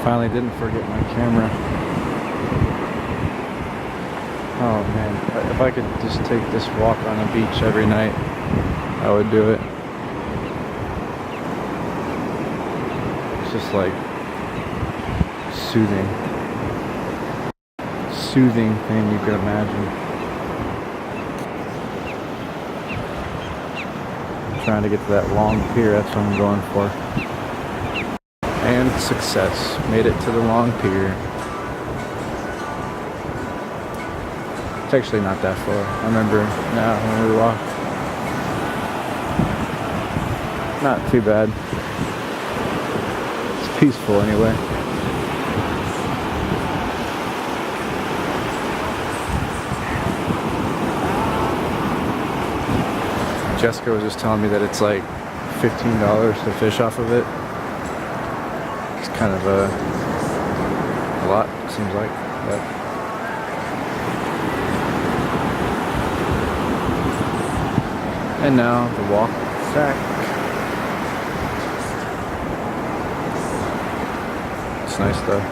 finally didn't forget my camera. Oh man, if I could just take this walk on a beach every night, I would do it. It's just like soothing thing you could imagine. I'm trying to get to that long pier, that's what I'm going for. And success, made it to the long pier. It's actually not that far. I remember now when we walked. Not too bad. It's peaceful anyway. Jessica was just telling me that it's like $15 to fish off of it. It's kind of a lot, seems like. But and now the walk back. It's nice though.